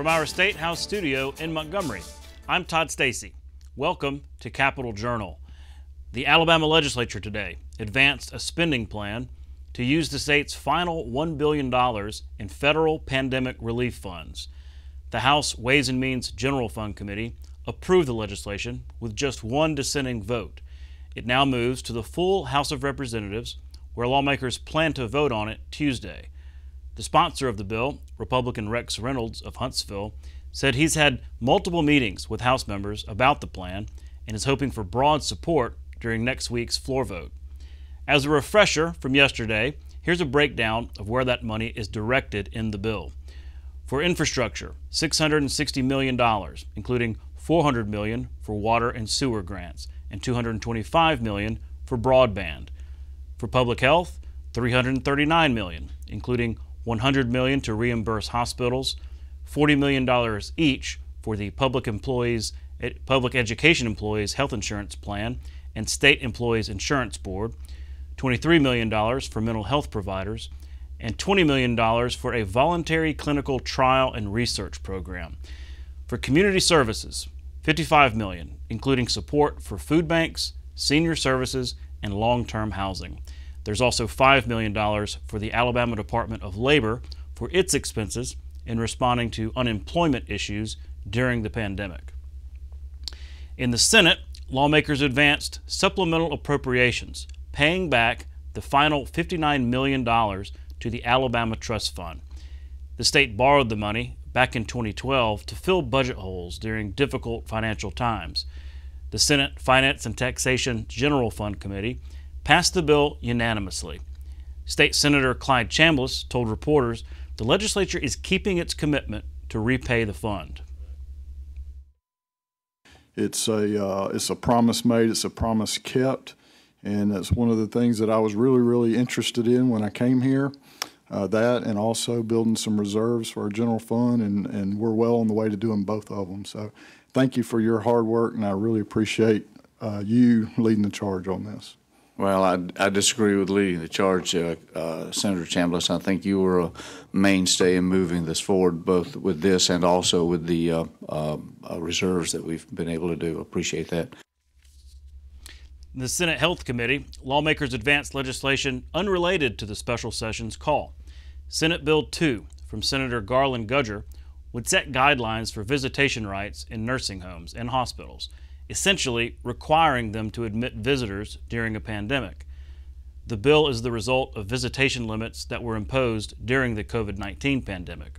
From our State House studio in Montgomery, I'm Todd Stacy. Welcome to Capitol Journal. The Alabama Legislature today advanced a spending plan to use the state's final $1 billion in federal pandemic relief funds. The House Ways and Means General Fund Committee approved the legislation with just one dissenting vote. It now moves to the full House of Representatives, where lawmakers plan to vote on it Tuesday. The sponsor of the bill, Republican Rex Reynolds of Huntsville, said he's had multiple meetings with House members about the plan and is hoping for broad support during next week's floor vote. As a refresher from yesterday, here's a breakdown of where that money is directed in the bill. For infrastructure, $660 million, including $400 million for water and sewer grants and $225 million for broadband. For public health, $339 million, including $100 million to reimburse hospitals, $40 million each for the public education employees health insurance plan and state employees insurance board, $23 million for mental health providers, and $20 million for a voluntary clinical trial and research program. For community services, $55 million, including support for food banks, senior services, and long-term housing. There's also $5 million for the Alabama Department of Labor for its expenses in responding to unemployment issues during the pandemic. In the Senate, lawmakers advanced supplemental appropriations, paying back the final $59 million to the Alabama Trust Fund. The state borrowed the money back in 2012 to fill budget holes during difficult financial times. The Senate Finance and Taxation General Fund Committee passed the bill unanimously. State Senator Clyde Chambliss told reporters the legislature is keeping its commitment to repay the fund. It's a promise made, it's a promise kept, and that's one of the things that I was really interested in when I came here. That and also building some reserves for our general fund, and we're well on the way to doing both of them. So thank you for your hard work, and I really appreciate you leading the charge on this. Well, I disagree with leading the charge, Senator Chambliss. I think you were a mainstay in moving this forward, both with this and also with the reserves that we've been able to do. Appreciate that. In the Senate Health Committee, lawmakers advanced legislation unrelated to the special session's call. Senate Bill 2 from Senator Garland Gudger would set guidelines for visitation rights in nursing homes and hospitals, essentially requiring them to admit visitors during a pandemic. The bill is the result of visitation limits that were imposed during the COVID-19 pandemic.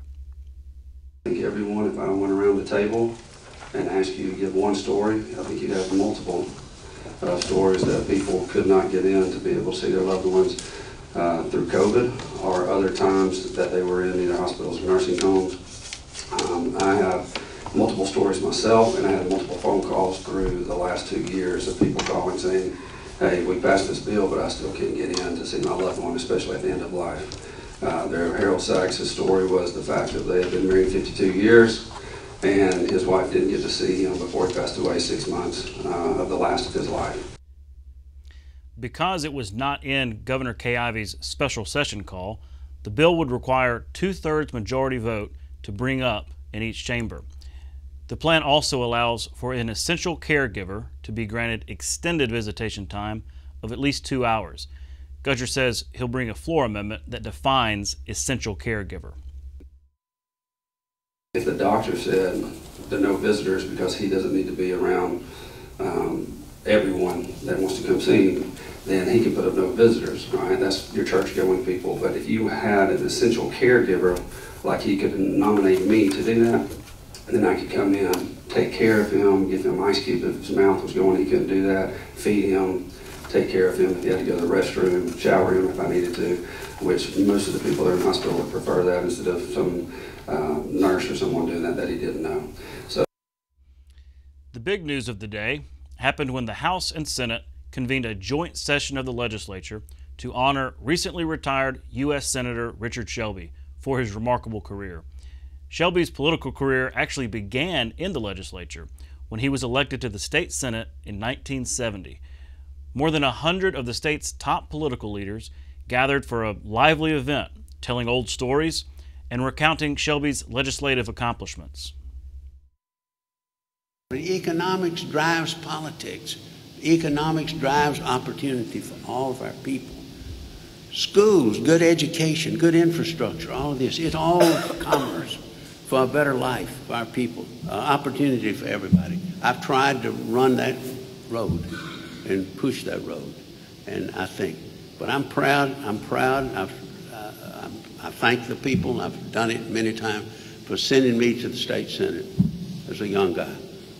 I think everyone, if I went around the table and asked you to give one story, I think you'd have multiple stories that people could not get in to be able to see their loved ones through COVID or other times that they were in either hospitals or nursing homes. I have multiple stories myself, and I had multiple phone calls through the last 2 years of people calling saying, hey, we passed this bill, but I still can't get in to see my loved one, especially at the end of life. Harold Sachs' story was the fact that they had been married 52 years, and his wife didn't get to see him before he passed away 6 months of the last of his life. Because it was not in Governor Kay Ivey's special session call, the bill would require 2/3 majority vote to bring up in each chamber. The plan also allows for an essential caregiver to be granted extended visitation time of at least 2 hours. Gudger says he'll bring a floor amendment that defines essential caregiver. If the doctor said there are no visitors because he doesn't need to be around everyone that wants to come see him, then he can put up no visitors, right? That's your church-going people. But if you had an essential caregiver, like he could nominate me to do that, and then I could come in, take care of him, give him ice cube if his mouth was going, he couldn't do that, feed him, take care of him if he had to go to the restroom, shower him if I needed to, which most of the people that are in the hospital would prefer that instead of some nurse or someone doing that he didn't know. So, the big news of the day happened when the House and Senate convened a joint session of the legislature to honor recently retired U.S. Senator Richard Shelby for his remarkable career. Shelby's political career actually began in the legislature when he was elected to the state Senate in 1970. More than 100 of the state's top political leaders gathered for a lively event, telling old stories and recounting Shelby's legislative accomplishments. Economics drives politics. Economics drives opportunity for all of our people. Schools, good education, good infrastructure, all of this, it's all commerce for a better life for our people, opportunity for everybody. I've tried to run that road and push that road, and I think, but I'm proud, I thank the people, I've done it many times, for sending me to the state senate as a young guy.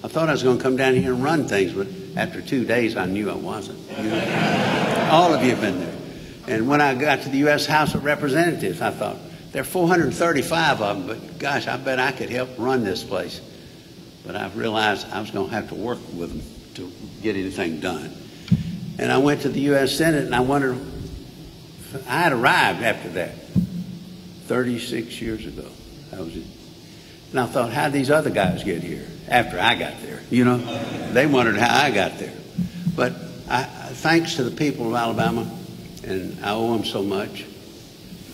I thought I was going to come down here and run things, but after 2 days I knew I wasn't. You know? All of you have been there. And when I got to the U.S. House of Representatives, I thought, there are 435 of them, but gosh, I bet I could help run this place. But I realized I was going to have to work with them to get anything done. And I went to the U.S. Senate, and I wondered, I had arrived after that, 36 years ago. That was it. And I thought, how did these other guys get here after I got there? You know, they wondered how I got there. But thanks to the people of Alabama, and I owe them so much.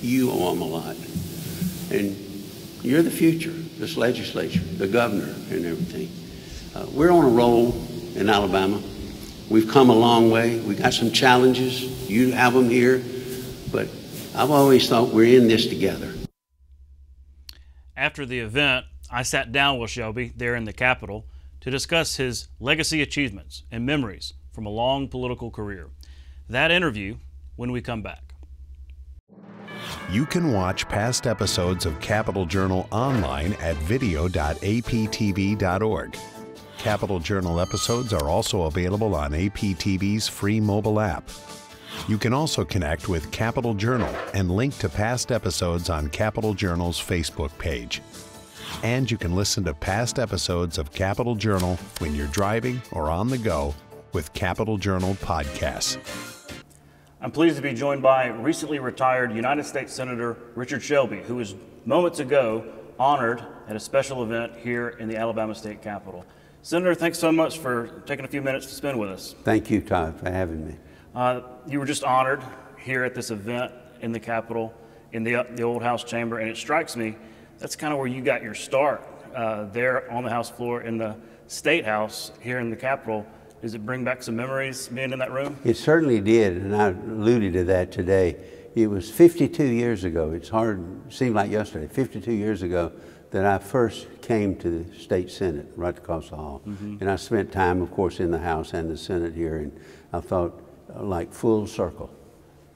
You owe them a lot. And you're the future, this legislature, the governor and everything. We're on a roll in Alabama. We've come a long way. We got some challenges. You have them here. But I've always thought we're in this together. After the event, I sat down with Shelby there in the Capitol to discuss his legacy achievements and memories from a long political career. That interview when we come back. You can watch past episodes of Capitol Journal online at video.aptv.org. Capitol Journal episodes are also available on APTV's free mobile app. You can also connect with Capitol Journal and link to past episodes on Capitol Journal's Facebook page. And you can listen to past episodes of Capitol Journal when you're driving or on the go with Capitol Journal podcasts. I'm pleased to be joined by recently retired United States Senator Richard Shelby, who was moments ago honored at a special event here in the Alabama State Capitol. Senator, thanks so much for taking a few minutes to spend with us. Thank you, Todd, for having me. You were just honored here at this event in the Capitol, in the old House chamber, and it strikes me that's kind of where you got your start, there on the House floor in the State House here in the Capitol. Does it bring back some memories being in that room? It certainly did, and I alluded to that today. It was 52 years ago. It seemed like yesterday, 52 years ago, that I first came to the State Senate right across the hall. And I spent time, of course, in the House and the Senate here, and I thought, like, full circle.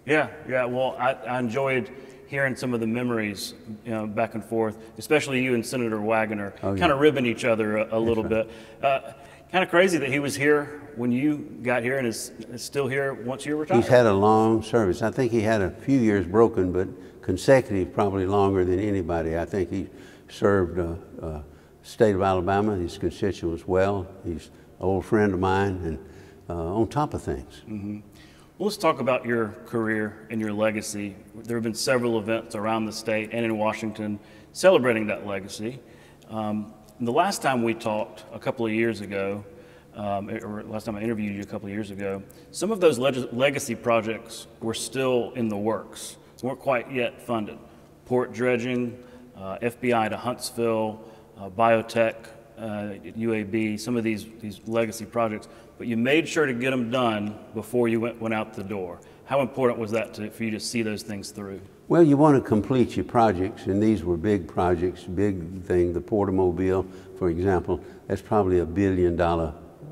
Yeah, well, I enjoyed hearing some of the memories, you know, back and forth, especially you and Senator Wagoner, kind of ribbing each other a little bit. Kind of crazy that he was here when you got here and is still here once you're retired. He's had a long service. I think he had a few years broken, but consecutive, probably longer than anybody. I think he served the state of Alabama, his constituents well. He's an old friend of mine and on top of things. Well, let's talk about your career and your legacy. There have been several events around the state and in Washington celebrating that legacy. The last time we talked a couple of years ago, or last time I interviewed you a couple of years ago, some of those legacy projects were still in the works. They weren't quite yet funded. Port dredging, FBI to Huntsville, biotech, UAB, some of these legacy projects, but you made sure to get them done before you went out the door. How important was that for you to see those things through? Well, you want to complete your projects, and these were big projects, big thing. The Port of Mobile, for example, that's probably $1 billion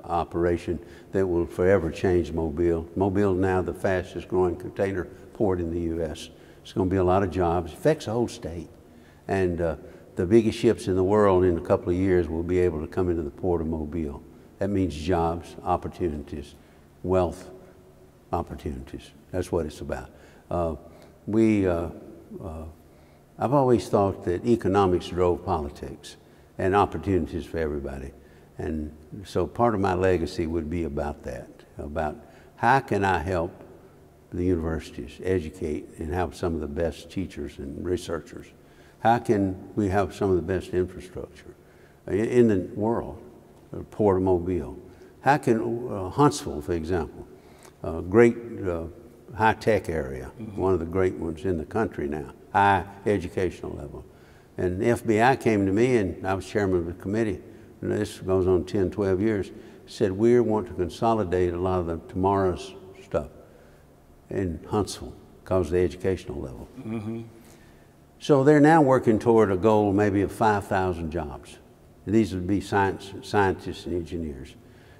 operation that will forever change Mobile. Mobile now the fastest growing container port in the U.S. It's going to be a lot of jobs. It affects the whole state. And the biggest ships in the world in a couple of years will be able to come into the Port of Mobile. That means jobs, opportunities, wealth, opportunities. That's what it's about. I've always thought that economics drove politics and opportunities for everybody. And so part of my legacy would be about that, about how can I help the universities educate and have some of the best teachers and researchers? How can we have some of the best infrastructure in the world, Port of Mobile? How can Huntsville, for example, a great high-tech area, one of the great ones in the country now, high educational level. And the FBI came to me, and I was chairman of the committee, and this goes on 10, 12 years, said we want to consolidate a lot of the tomorrow's stuff in Huntsville because of the educational level. So they're now working toward a goal maybe of 5,000 jobs. These would be scientists and engineers.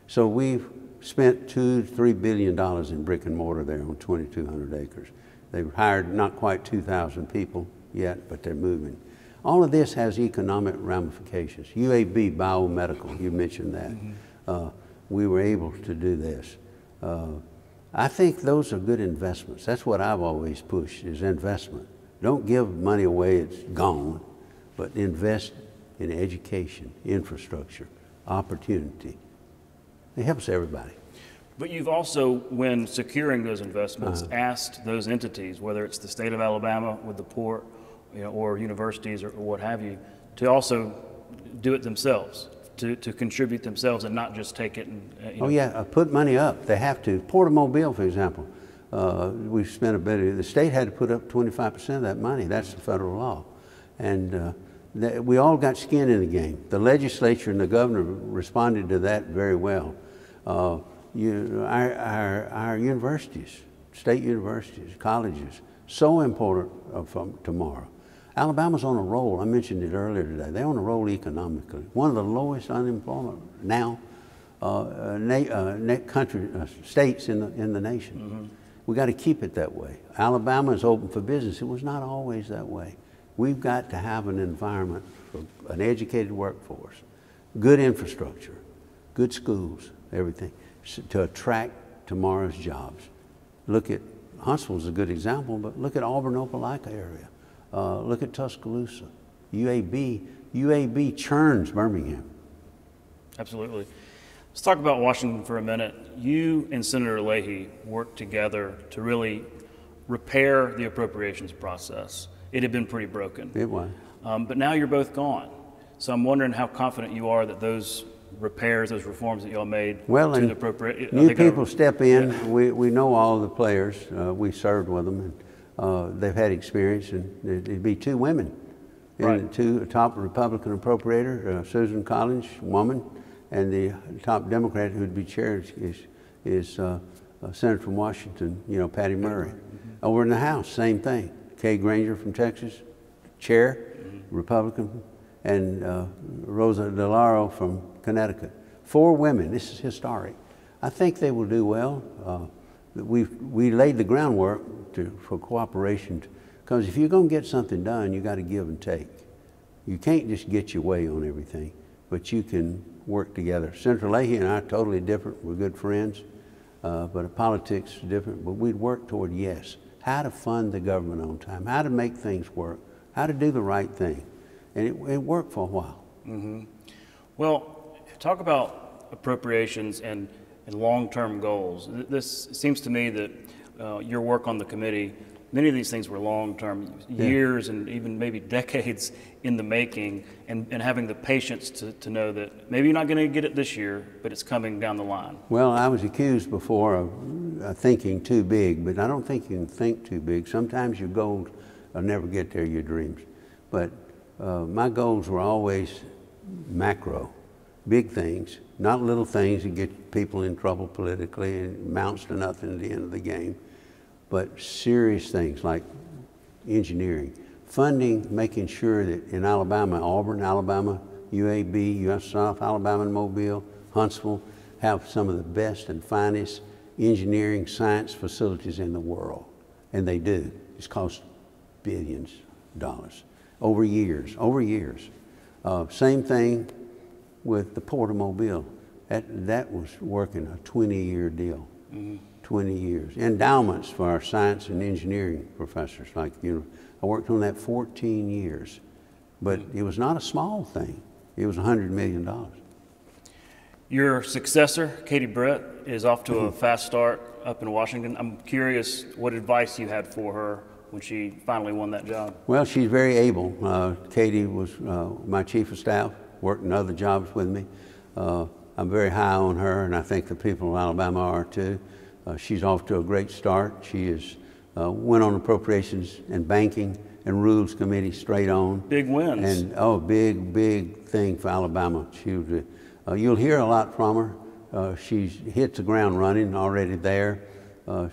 So we've spent $2 to $3 billion in brick and mortar there on 2,200 acres. They've hired not quite 2,000 people yet, but they're moving. All of this has economic ramifications. UAB, biomedical, you mentioned that. We were able to do this. I think those are good investments. That's what I've always pushed, is investment. Don't give money away, it's gone, but invest in education, infrastructure, opportunity. It helps everybody. But you've also, when securing those investments, asked those entities, whether it's the state of Alabama with the port, or universities or what have you, to also do it themselves, to contribute themselves and not just take it and, Oh yeah, put money up. They have to. Port of Mobile, for example, we've spent a bit, the state had to put up 25% of that money. That's the federal law. And we all got skin in the game. The legislature and the governor responded to that very well. Our universities, state universities, colleges, so important from tomorrow. Alabama's on a roll. I mentioned it earlier today. They're on a roll economically. One of the lowest unemployment now states in the nation. We got to keep it that way. Alabama is open for business. It was not always that way. We've got to have an environment for an educated workforce, good infrastructure, good schools, everything, to attract tomorrow's jobs. Look at Huntsville's a good example, but look at Auburn, Opelika area. Look at Tuscaloosa. UAB churns Birmingham. Absolutely. Let's talk about Washington for a minute. You and Senator Leahy worked together to really repair the appropriations process. It had been pretty broken. It was. But now you're both gone. So I'm wondering how confident you are that those repairs, those reforms that y'all made to the appropriate... New people step in. Yeah. We know all the players. We served with them. And, they've had experience, and it'd be two women. Right. And a top Republican appropriator, Susan Collins, woman, and the top Democrat who'd be chair is Senator from Washington, Patty Murray. Over in the House, same thing. Kay Granger from Texas, chair, Republican, and Rosa DeLauro from Connecticut. 4 women. This is historic. I think they will do well. We laid the groundwork for cooperation, because if you're going to get something done, you got to give and take. You can't just get your way on everything, but you can work together. Senator Leahy and I are totally different. We're good friends, but politics is different. But we'd work toward, yes, how to fund the government on time, how to make things work, how to do the right thing. And it worked for a while. Well, talk about appropriations and long-term goals. This seems to me that your work on the committee, many of these things were long-term, years and even maybe decades in the making, and having the patience to know that maybe you're not going to get it this year, but it's coming down the line. Well, I was accused before of thinking too big, but I don't think you can think too big. Sometimes your goals will never get there, your dreams. But my goals were always macro, big things, not little things that get people in trouble politically and amounts to nothing at the end of the game, but serious things like engineering, funding, making sure that in Alabama, Auburn, Alabama, UAB, US South Alabama and Mobile, Huntsville, have some of the best and finest engineering science facilities in the world. And they do. It's cost billions of dollars over years. Same thing with the Port of Mobile. That was working a 20-year deal, 20 years. Endowments for our science and engineering professors. I worked on that 14 years, but it was not a small thing. It was $100 million. Your successor, Katie Brett, is off to a fast start up in Washington. I'm curious what advice you had for her when she finally won that job. Well, she's very able. Katie was my chief of staff, worked in other jobs with me. I'm very high on her, and I think the people of Alabama are too. She's off to a great start. She went on appropriations and banking and Rules Committee straight on. Big wins. And oh, big thing for Alabama. You'll hear a lot from her. She's hit the ground running already there. I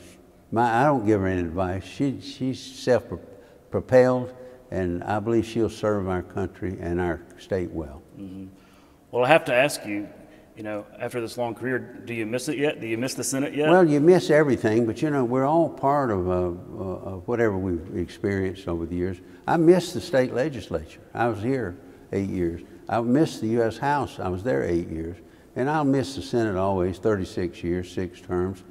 don't give her any advice. She's self-propelled, and I believe she'll serve our country and our state well. Mm-hmm. Well, I have to ask you, you know, after this long career, do you miss it yet? Do you miss the Senate yet? Well, you miss everything, but you know, we're all part of whatever we've experienced over the years. I miss the state legislature. I was here 8 years. I miss the U.S. House. I was there 8 years. And I'll miss the Senate always, 36 years, 6 terms.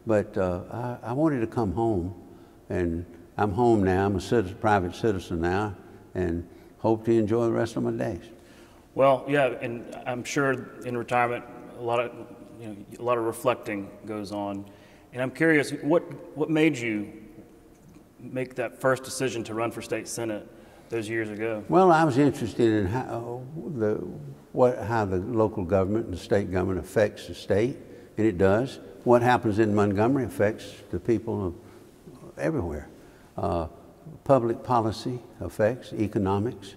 But I wanted to come home, and I'm home now. I'm a private citizen now, and hope to enjoy the rest of my days. Well, yeah, and I'm sure in retirement, a lot of reflecting goes on. And I'm curious, what made you make that first decision to run for state senate those years ago? Well, I was interested in how the local government and the state government affects the state, and it does. What happens in Montgomery affects the people everywhere. Public policy affects economics,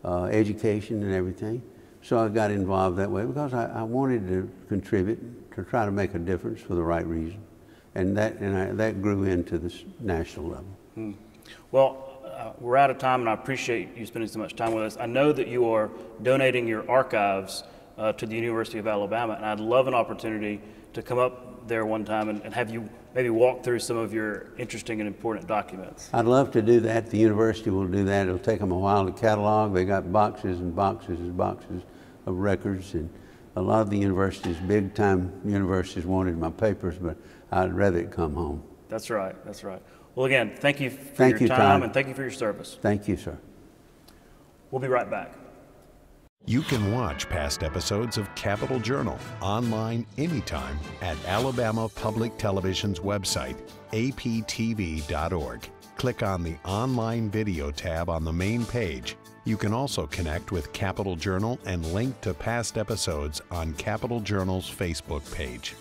education and everything. So I got involved that way because I wanted to contribute, to try to make a difference for the right reason. And that grew into this national level. Well, we're out of time, and I appreciate you spending so much time with us. I know that you are donating your archives to the University of Alabama, and I'd love an opportunity to come up there one time and have you maybe walk through some of your interesting and important documents. I'd love to do that. The university will do that. It'll take them a while to catalog. They got boxes and boxes and boxes of records, and a lot of the universities, big time universities, wanted my papers, but I'd rather it come home. That's right, that's right. Well, again, thank you for your time, Todd. and thank you for your service. Thank you, sir. We'll be right back. You can watch past episodes of Capitol Journal online anytime at Alabama Public Television's website, aptv.org. Click on the Online Video tab on the main page. You can also connect with Capitol Journal and link to past episodes on Capitol Journal's Facebook page.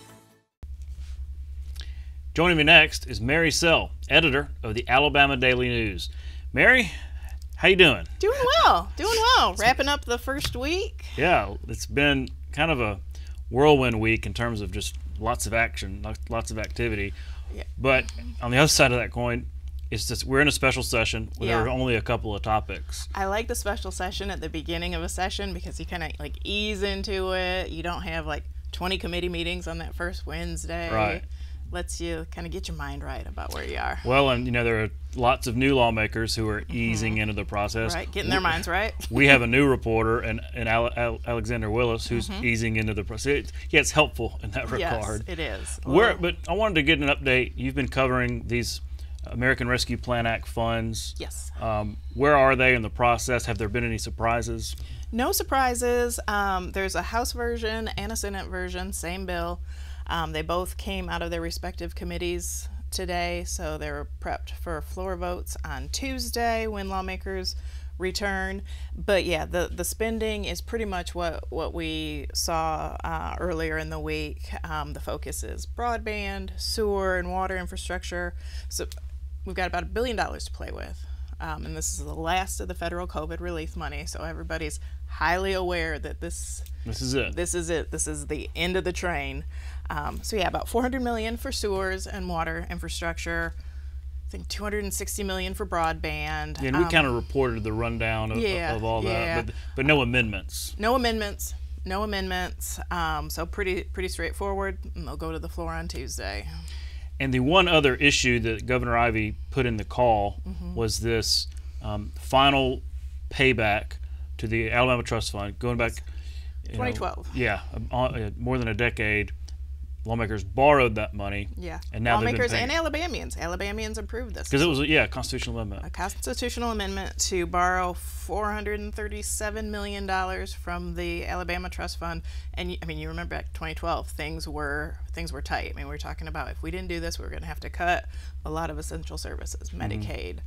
Joining me next is Mary Sell, editor of the Alabama Daily News. Mary, how you doing? Doing well. Wrapping up the first week. Yeah, it's been kind of a whirlwind week in terms of just lots of action, lots of activity. Yeah. But on the other side of that coin, it's just we're in a special session where there are only a couple of topics. I like the special session at the beginning of a session because you kind of like ease into it. You don't have like 20 committee meetings on that first Wednesday. Right. Lets you kind of get your mind right about where you are. Well, and you know, there are lots of new lawmakers who are easing into the process. Right, getting their minds right. We have a new reporter, and Alexander Willis, who's easing into the process. Yeah, it's helpful in that regard. Yes, it is. But I wanted to get an update. You've been covering these American Rescue Plan Act funds. Yes. Where are they in the process? Have there been any surprises? No surprises. There's a House version and a Senate version, same bill. They both came out of their respective committees today, so they were prepped for floor votes on Tuesday when lawmakers return. But yeah, the spending is pretty much what we saw earlier in the week. The focus is broadband, sewer, and water infrastructure. So we've got about $1 billion to play with. And this is the last of the federal COVID relief money, so everybody's highly aware that this is it. This is the end of the train. So yeah, about $400 million for sewers and water infrastructure. I think $260 million for broadband. Yeah, and we kind of reported the rundown of all that, but no amendments. No amendments. So pretty straightforward, and they'll go to the floor on Tuesday. And the one other issue that Governor Ivey put in the call was this final payback to the Alabama Trust Fund, going back 2012. More than a decade. Lawmakers borrowed that money. Yeah, and now lawmakers and Alabamians approved this. Because it was a constitutional amendment. A constitutional amendment to borrow $437 million from the Alabama Trust Fund. And I mean, you remember back 2012, things were tight. I mean, we were talking about if we didn't do this, we were going to have to cut a lot of essential services, Medicaid,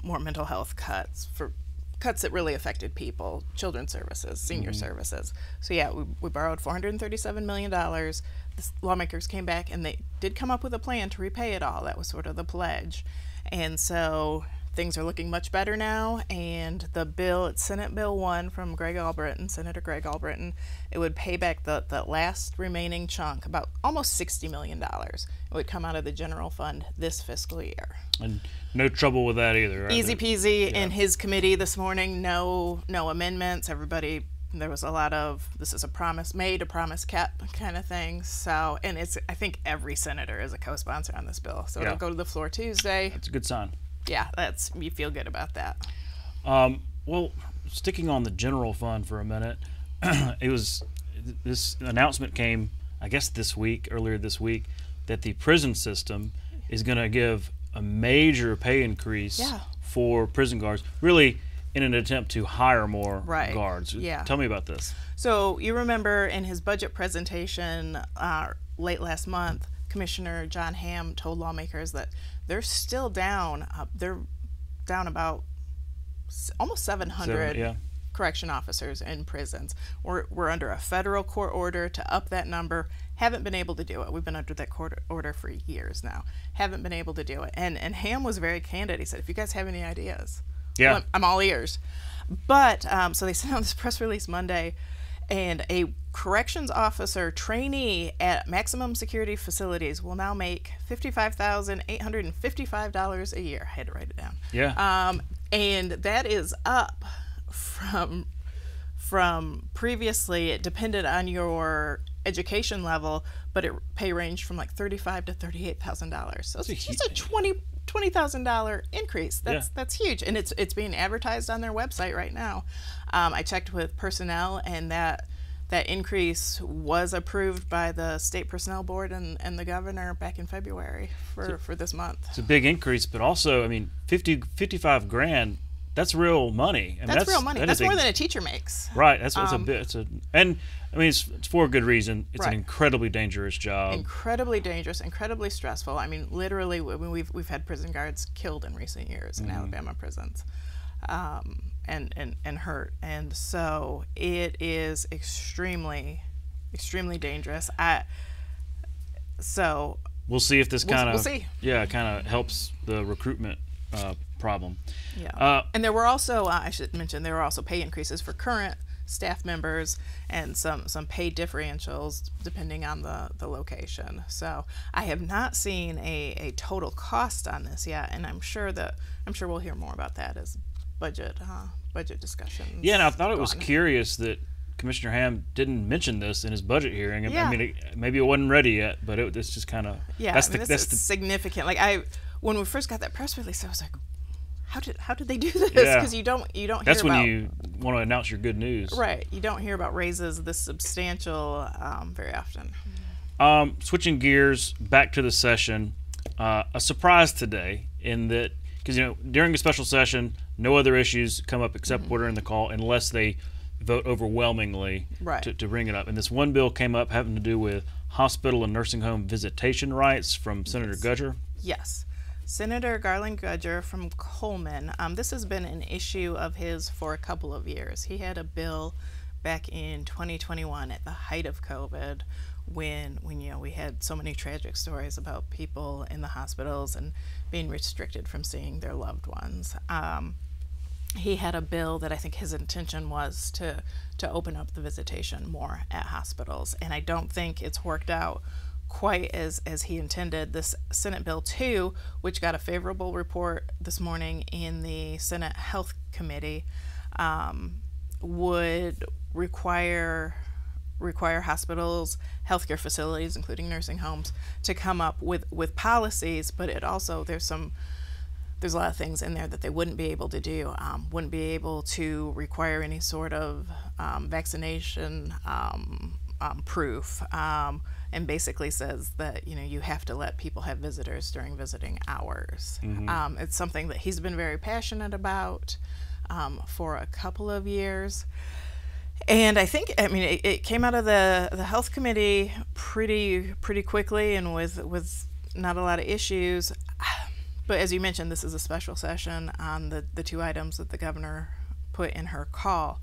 more mental health cuts that really affected people, children's services, senior services. So yeah, we borrowed $437 million. The lawmakers came back and they did come up with a plan to repay it all. That was sort of the pledge. And so things are looking much better now, and the bill, it's Senate Bill 1 from Senator Greg Albritton, it would pay back the last remaining chunk, about almost $60 million. It would come out of the general fund this fiscal year. And no trouble with that either, right? Easy peasy. In his committee this morning, no amendments. Everybody, there was a lot of, this is a promise made, a promise kept kind of thing. So, and I think every senator is a co-sponsor on this bill. So it'll go to the floor Tuesday. That's a good sign. Yeah, you feel good about that. Well, sticking on the general fund for a minute, this announcement came, I guess earlier this week, that the prison system is going to give a major pay increase for prison guards, really in an attempt to hire more guards. Yeah. Tell me about this. So you remember in his budget presentation late last month, Commissioner John Hamm told lawmakers that they're still down. They're down about almost 700 correction officers in prisons. We're under a federal court order to up that number. Haven't been able to do it. We've been under that court order for years now. Haven't been able to do it. And Hamm was very candid. He said, if you guys have any ideas, I'm all ears. But so they sent out this press release Monday, and a corrections officer trainee at maximum security facilities will now make $55,855 a year. I had to write it down. Yeah. And that is up from previously. It depended on your education level, but it pay ranged from like $35,000 to $38,000. So it's just a $20,000 increase. That's huge, and it's being advertised on their website right now. I checked with personnel, and that increase was approved by the state personnel board and the governor back in February for this month. It's a big increase, but also, I mean, $55 grand. That's real money. I mean, that's real money. That's more than a teacher makes. Right. That's a bit. And I mean, it's for a good reason. It's an incredibly dangerous job. Incredibly dangerous, incredibly stressful. I mean, literally, we've had prison guards killed in recent years in Alabama prisons, and hurt. And so it is extremely, extremely dangerous. So we'll see if this kind of we'll kind of helps the recruitment problem. Yeah. And there were also, I should mention, there were also pay increases for current staff members and some pay differentials depending on the location. So I have not seen a total cost on this yet, and I'm sure we'll hear more about that as budget discussions. Yeah, and I thought it was curious that Commissioner Hamm didn't mention this in his budget hearing. I mean, maybe it wasn't ready yet, but it's just kind of that's significant. Like when we first got that press release, I was like, how did they do this? Because you don't hear about. That's when you want to announce your good news, right? You don't hear about raises this substantial very often. Switching gears back to the session, a surprise today in that, because during a special session, no other issues come up except what are in the call unless they vote overwhelmingly to bring it up. And this one bill came up having to do with hospital and nursing home visitation rights from Senator Gudger. Yes. Senator Garland Gudger from Coleman. This has been an issue of his for a couple of years. He had a bill back in 2021 at the height of COVID when we had so many tragic stories about people in the hospitals and being restricted from seeing their loved ones. He had a bill that I think his intention was to open up the visitation more at hospitals, and I don't think it's worked out quite as he intended. This Senate Bill 2, which got a favorable report this morning in the Senate Health Committee, would require hospitals, healthcare facilities, including nursing homes, to come up with policies, but it also, there's a lot of things in there that they wouldn't be able to do. Wouldn't be able to require any sort of vaccination proof, and basically says that you have to let people have visitors during visiting hours. It's something that he's been very passionate about for a couple of years. And I think, it came out of the health committee pretty quickly and with not a lot of issues. But as you mentioned, this is a special session on the two items that the governor put in her call.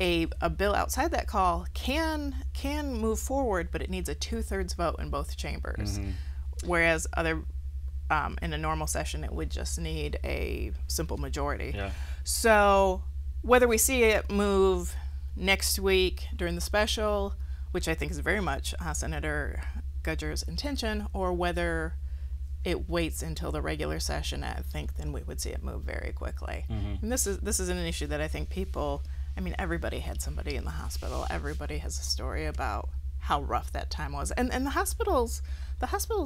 A bill outside that call can move forward, but it needs a 2/3 vote in both chambers. Whereas other in a normal session, it would just need a simple majority. Yeah. So whether we see it move next week during the special, which I think is very much Senator Gudger's intention, or whether it waits until the regular session, I think then we would see it move very quickly. And this is an issue that I think people, I mean, everybody had somebody in the hospital. Everybody has a story about how rough that time was, and the hospitals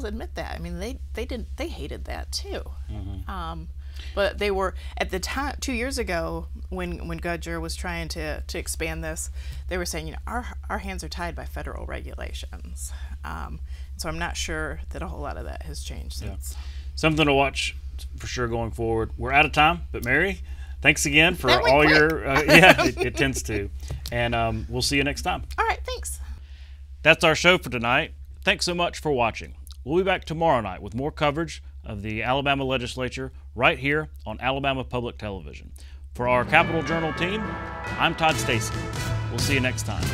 admit that. I mean, they hated that too. But they were, at the time 2 years ago when Gudger was trying to expand this, they were saying, you know, our hands are tied by federal regulations. So I'm not sure that a whole lot of that has changed since. Something to watch for sure going forward. We're out of time, but Mary, thanks again for That went all quick. your yeah, it tends to. And we'll see you next time. All right, thanks. That's our show for tonight. Thanks so much for watching. We'll be back tomorrow night with more coverage of the Alabama Legislature right here on Alabama Public Television. For our Capitol Journal team, I'm Todd Stacey. We'll see you next time.